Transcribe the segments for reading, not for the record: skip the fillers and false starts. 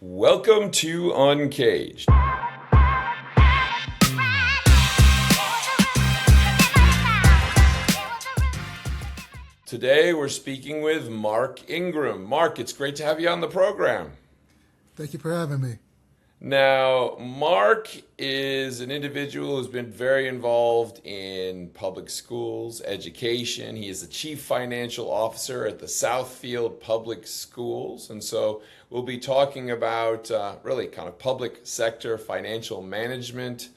Welcome to UNCAGED. Today we're speaking with Marc Ingram. Marc, it's great to have you on the program. Thank you for having me. Now, Marc is an individual who's been very involved in public schools, education. He is the Chief Financial Officer at the Southfield Public Schools. And so we'll be talking about really kind of public sector financial management,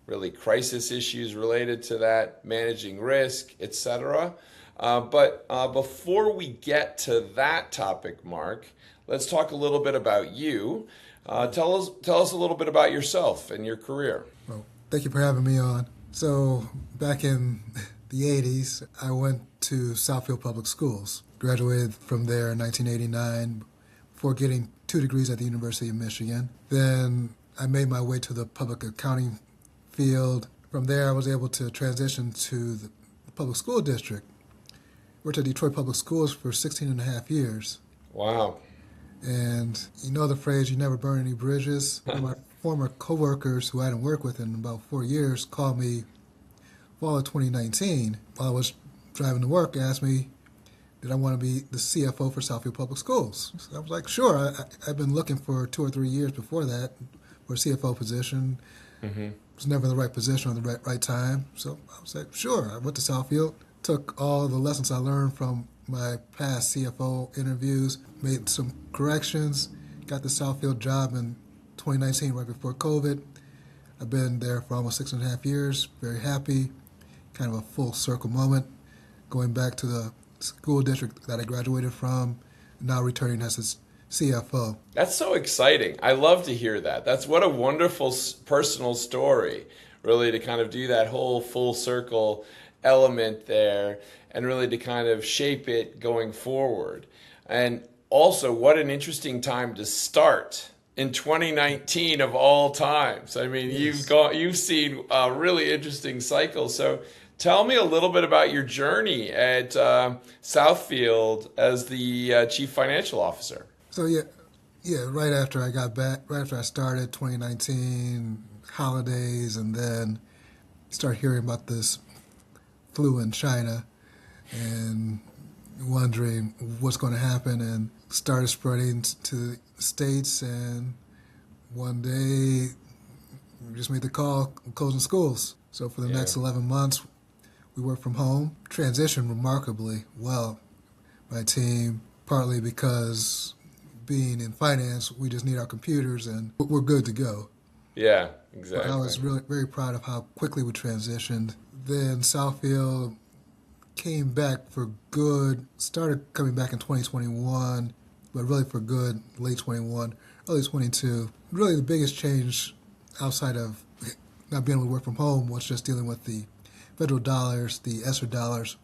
really crisis issues related to that, managing risk, etc. But before we get to that topic, Marc, let's talk a little bit about you. Tell us a little bit about yourself and your career. Well, thank you for having me on. So back in the 80s, I went to Southfield Public Schools. Graduated from there in 1989 before getting 2 degrees at the University of Michigan. Then I made my way to the public accounting field. From there, I was able to transition to the public school district. Worked at Detroit Public Schools for 16 and a half years. Wow. And you know the phrase, you never burn any bridges. One of my former coworkers who I hadn't worked with in about 4 years called me fall of 2019 while I was driving to work, asked me, did I want to be the CFO for Southfield Public Schools? So I was like, sure. I've been looking for 2 or 3 years before that for a CFO position. Mm-hmm. Was never in the right position or the right time. So I was like, sure. I went to Southfield, took all the lessons I learned from my past CFO interviews, made some corrections, got the Southfield job in 2019 right before COVID. I've been there for almost 6.5 years, very happy, kind of a full circle moment, going back to the school district that I graduated from, now returning as its CFO. That's so exciting. I love to hear that. That's what a wonderful personal story, really, to kind of do that whole full circle element there and really to kind of shape it going forward. And also, what an interesting time to start in 2019 of all times. I mean, Yes. you've seen a really interesting cycle. So tell me a little bit about your journey at Southfield as the Chief Financial Officer. So right after I got back, right after I started 2019, holidays, and then start hearing about this flu in China and wondering what's going to happen, and started spreading to the States. And one day we just made the call closing schools. So for the next 11 months, we worked from home, transitioned remarkably well. My team, partly because being in finance, we just need our computers and we're good to go. Yeah, exactly. But I was really very proud of how quickly we transitioned. Then Southfield came back for good, started coming back in 2021, but really for good, late 21, early 22. Really the biggest change outside of not being able to work from home was just dealing with the federal dollars, the ESSER dollars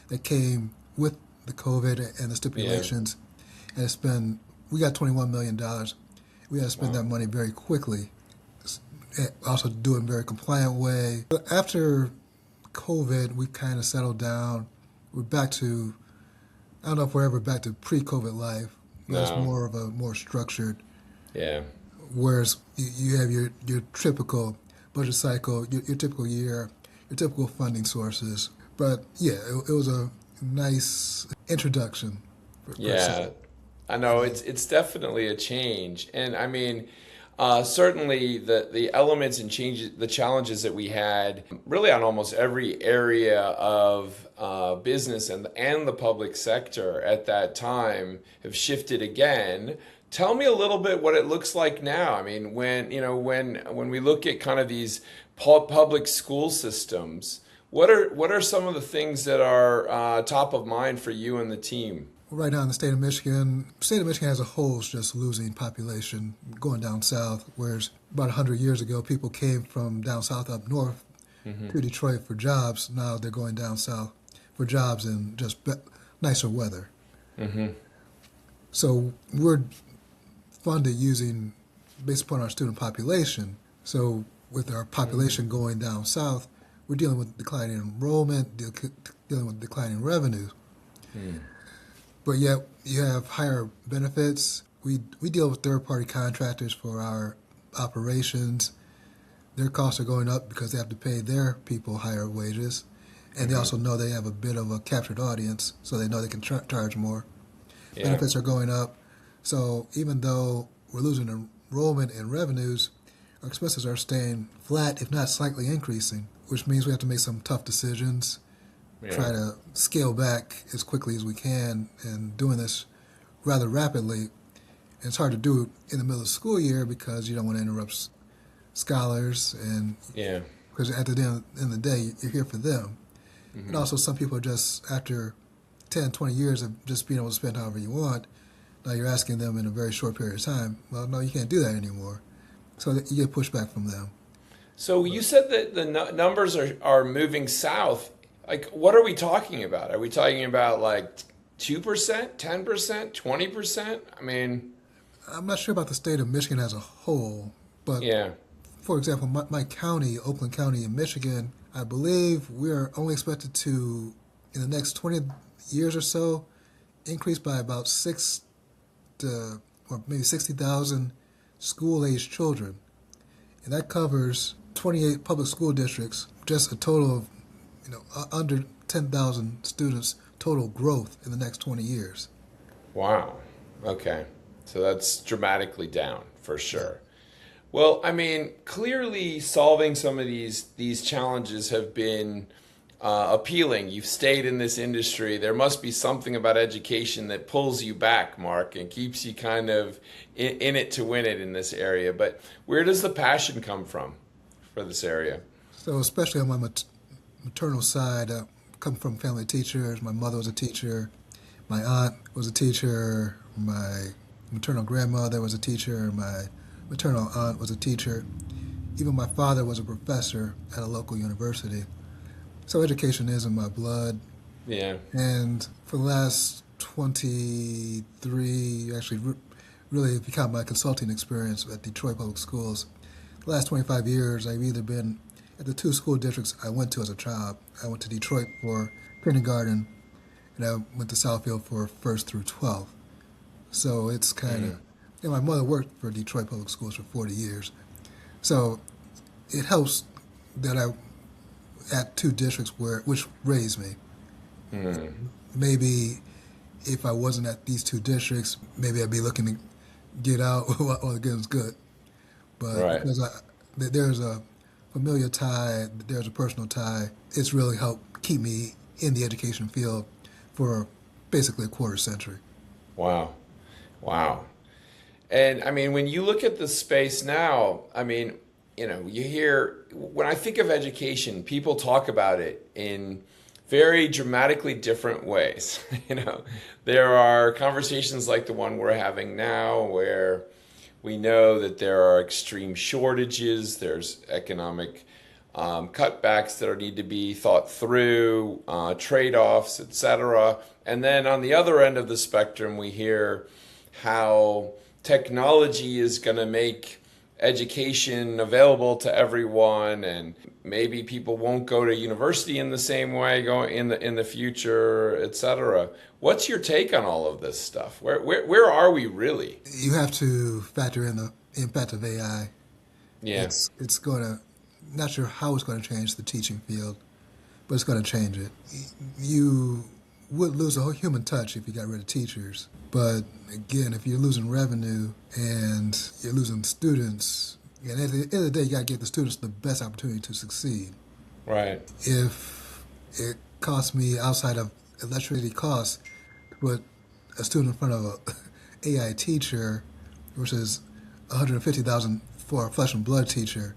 that came with the COVID and the stipulations. And we got $21 million. We had to spend that money very quickly. Also do it in a very compliant way. But after COVID, we kind of settled down. We're back to, I don't know if we're ever back to pre-COVID life. That's more of a more structured. Yeah. Whereas you have your typical budget cycle, your typical year, your typical funding sources. But yeah, it was a nice introduction. Yeah, I know it's definitely a change, and I mean, certainly the elements and changes, the challenges that we had, really on almost every area of business and the public sector at that time have shifted again. Tell me a little bit what it looks like now. I mean, when we look at kind of these public school systems, what are some of the things that are top of mind for you and the team? Right now in the state of Michigan as a whole is just losing population, going down south, whereas about 100 years ago, people came from down south up north to Detroit for jobs. Now they're going down south for jobs and just nicer weather. Mm-hmm. So we're funded based upon our student population. So with our population going down south, we're dealing with declining enrollment, dealing with declining revenue. But yet you have higher benefits, we deal with third-party contractors for our operations. Their costs are going up because they have to pay their people higher wages, and they also know they have a bit of a captured audience, so they know they can charge more. Yeah. Benefits are going up, so even though we're losing enrollment and revenues, our expenses are staying flat, if not slightly increasing, which means we have to make some tough decisions, try Yeah. to scale back as quickly as we can, and doing this rather rapidly. And it's hard to do in the middle of the school year because you don't want to interrupt scholars, and Yeah. because at the end of the day, you're here for them. And also, some people are just, after 10, 20 years of just being able to spend however you want, now you're asking them in a very short period of time, well, no, you can't do that anymore. So that you get pushback from them. So you said that the numbers are moving south. Like, what are we talking about? Are we talking about like 2%, 10%, 20%? I mean, I'm not sure about the state of Michigan as a whole, but yeah. for example, my county, Oakland County in Michigan, I believe we're only expected to, in the next 20 years or so, increase by about or maybe 60,000 school-age children. And that covers 28 public school districts, just a total of, under 10,000 students total growth in the next 20 years. Wow. Okay. So that's dramatically down for sure. Well, I mean, clearly solving some of these challenges have been appealing. You've stayed in this industry. There must be something about education that pulls you back, Mark, and keeps you kind of in it to win it in this area. But where does the passion come from for this area? So especially on my maternal side, I come from family teachers. My mother was a teacher. My aunt was a teacher. My maternal grandmother was a teacher. My maternal aunt was a teacher. Even my father was a professor at a local university. So education is in my blood. Yeah. And for the last 23, actually really become my consulting experience at Detroit Public Schools. The last 25 years, I've either been at the two school districts I went to as a child. I went to Detroit for kindergarten, and I went to Southfield for 1st through 12th. So it's kind of, my mother worked for Detroit Public Schools for 40 years. So it helps that I at two districts which raised me. Maybe if I wasn't at these two districts, maybe I'd be looking to get out while the getting's good. But because there's a familial tie, there's a personal tie, it's really helped keep me in the education field for basically a quarter century. Wow. Wow. And I mean, when you look at the space now, I mean, you hear, when I think of education, people talk about it in very dramatically different ways. There are conversations like the one we're having now where we know that there are extreme shortages, there's economic cutbacks that need to be thought through, trade-offs, etc. And then on the other end of the spectrum, we hear how technology is going to make education available to everyone, and maybe people won't go to university in the same way going in the future, etc. What's your take on all of this stuff? Where are we really? You have to factor in the impact of AI. Yeah. It's going to, not sure how it's going to change the teaching field, but it's going to change it. You would lose a whole human touch if you got rid of teachers. But again, if you're losing revenue and you're losing students, and at the end of the day, you got to give the students the best opportunity to succeed. Right. If it costs me, outside of electricity costs, to put a student in front of an AI teacher versus $150,000 for a flesh and blood teacher,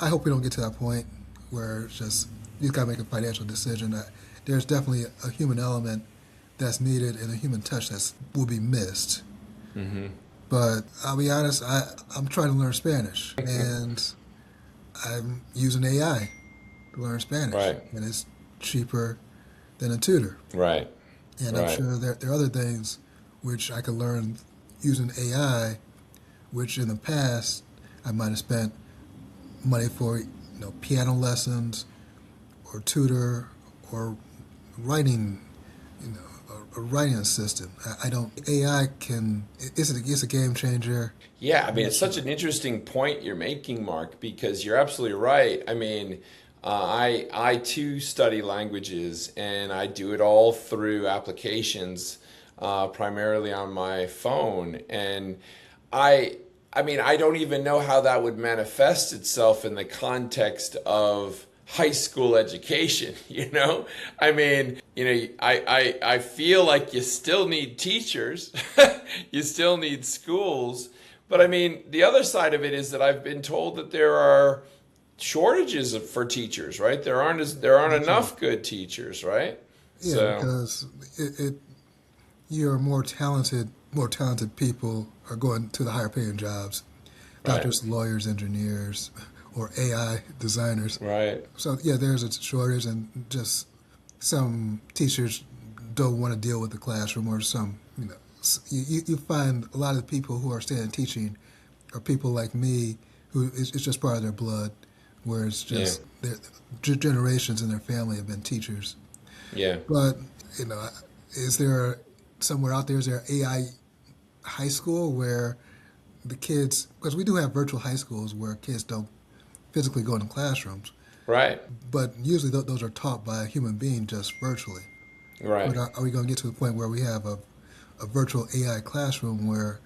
I hope we don't get to that point where it's just you got to make a financial decision. There's definitely a human element that's needed and a human touch that will be missed. But I'll be honest, I'm trying to learn Spanish, and I'm using AI to learn Spanish. Right. And it's cheaper than a tutor. Right. And I'm sure there are other things which I could learn using AI, which in the past I might have spent money for, piano lessons or tutor or writing, a writing assistant. I don't. AI it's a game changer. Yeah, I mean, it's such an interesting point you're making, Mark, because you're absolutely right. I mean, I too study languages, and I do it all through applications, primarily on my phone. And I, I mean, I don't even know how that would manifest itself in the context of high school education, you know? I mean, I feel like you still need teachers, you still need schools. But I mean, the other side of it is that I've been told that there are shortages for teachers, right? There aren't That's right. enough good teachers, right? Yeah, So, because you're more talented people are going to the higher paying jobs, right, doctors, lawyers, engineers, or AI designers. right. So yeah, there's a shortage, and just some teachers don't want to deal with the classroom, or some, you find a lot of the people who are staying teaching are people like me, who it's just part of their blood, where it's Yeah, just generations in their family have been teachers. yeah. But you know, is there somewhere out there? Is there AI high school where the kids? Because we do have virtual high schools where kids don't physically go into classrooms, Right, but usually those are taught by a human being just virtually. But right. are we going to get to the point where we have a virtual AI classroom where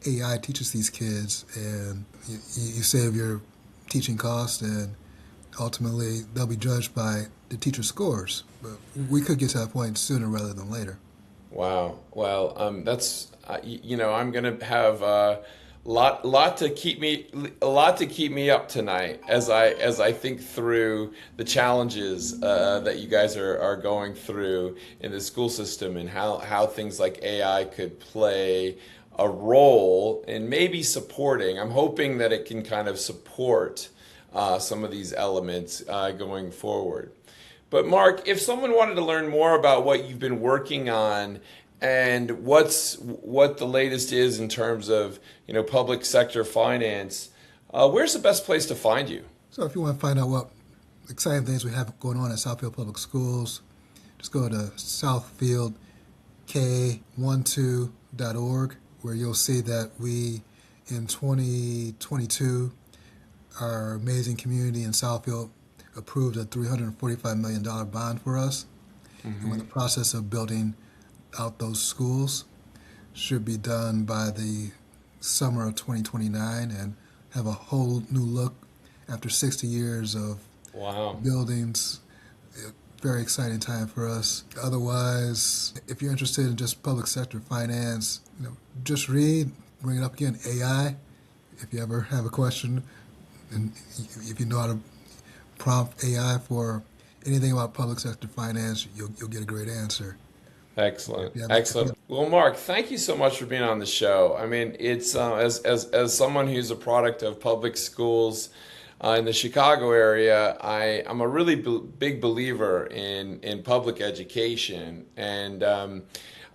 AI teaches these kids, and you save your teaching costs, and ultimately they'll be judged by the teacher scores? But we could get to that point sooner rather than later. Wow. Well, that's I'm gonna have a lot to keep me up tonight as I think through the challenges that you guys are going through in the school system, and how things like AI could play a role in maybe supporting. I'm hoping that it can kind of support some of these elements going forward. But Mark, if someone wanted to learn more about what you've been working on and what the latest is in terms of public sector finance, where's the best place to find you? So if you want to find out what exciting things we have going on at Southfield Public Schools, just go to southfieldk12.org, where you'll see that we, in 2022, our amazing community in Southfield approved a $345 million bond for us. And we're in the process of building out those schools. Should be done by the summer of 2029 and have a whole new look after 60 years of Wow. buildings. Very exciting time for us. Otherwise, if you're interested in just public sector finance, just read, bring it up again, AI. If you ever have a question, and if you know how to prompt AI for anything about public sector finance, you'll get a great answer. Excellent, Yeah, excellent. Well, Mark, thank you so much for being on the show. I mean, it's as someone who's a product of public schools in the Chicago area, I'm a really big believer in public education, and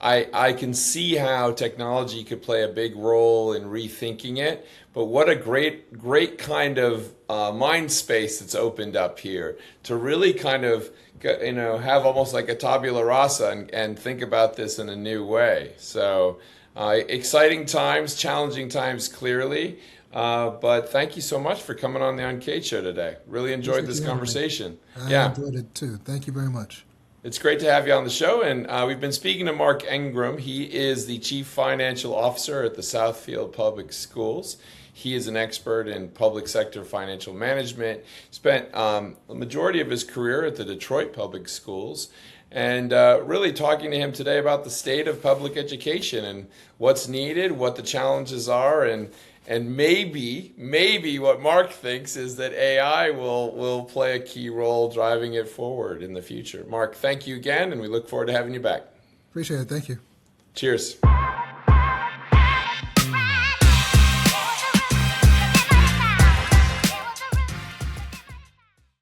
I can see how technology could play a big role in rethinking it. But what a great kind of mind space that's opened up here to really kind of have almost like a tabula rasa and think about this in a new way. So exciting times, challenging times, clearly. But thank you so much for coming on the UNCAGED show today. Really enjoyed Appreciate this you having me. conversation. I Yeah. enjoyed it too. Thank you very much. It's great to have you on the show, and we've been speaking to Marc Ingram. He is the Chief Financial Officer at the Southfield Public Schools. He is an expert in public sector financial management. Spent the majority of his career at the Detroit Public Schools, and really talking to him today about the state of public education and what's needed, what the challenges are, and maybe what Mark thinks is that AI will play a key role driving it forward in the future. Mark, thank you again, and we look forward to having you back. Appreciate it. Thank you. Cheers.